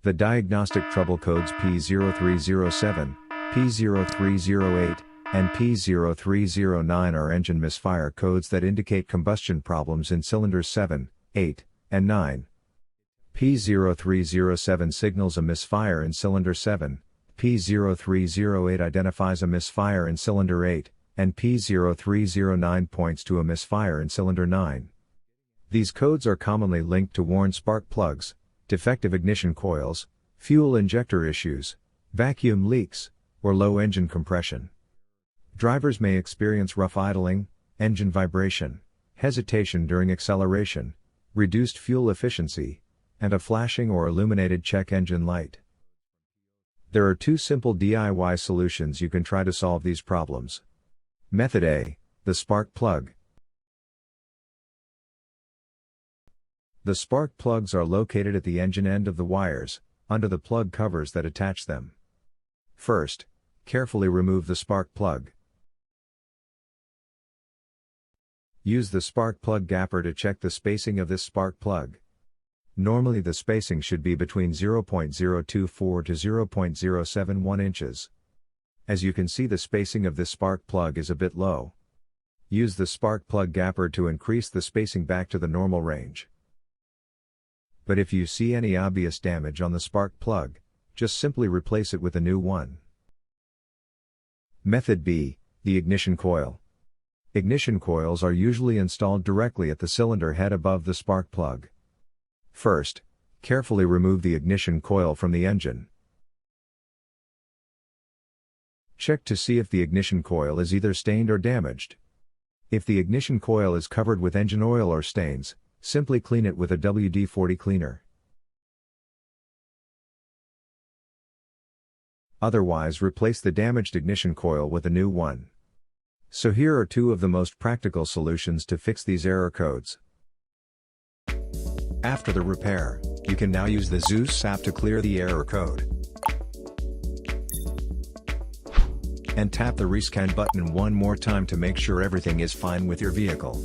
The diagnostic trouble codes P0307, P0308, and P0309 are engine misfire codes that indicate combustion problems in cylinders 7, 8, and 9. P0307 signals a misfire in cylinder 7, P0308 identifies a misfire in cylinder 8, and P0309 points to a misfire in cylinder 9. These codes are commonly linked to worn spark plugs, defective ignition coils, fuel injector issues, vacuum leaks, or low engine compression. Drivers may experience rough idling, engine vibration, hesitation during acceleration, reduced fuel efficiency, and a flashing or illuminated check engine light. There are two simple DIY solutions you can try to solve these problems. Method A, the spark plug. The spark plugs are located at the engine end of the wires, under the plug covers that attach them. First, carefully remove the spark plug. Use the spark plug gapper to check the spacing of this spark plug. Normally the spacing should be between 0.024 to 0.071 inches. As you can see, the spacing of this spark plug is a bit low. Use the spark plug gapper to increase the spacing back to the normal range. But if you see any obvious damage on the spark plug, just simply replace it with a new one. Method B, the ignition coil. Ignition coils are usually installed directly at the cylinder head above the spark plug. First, carefully remove the ignition coil from the engine. Check to see if the ignition coil is either stained or damaged. If the ignition coil is covered with engine oil or stains, simply clean it with a WD-40 cleaner. Otherwise, replace the damaged ignition coil with a new one. So here are two of the most practical solutions to fix these error codes. After the repair, you can now use the Zeus app to clear the error code. And tap the rescan button one more time to make sure everything is fine with your vehicle.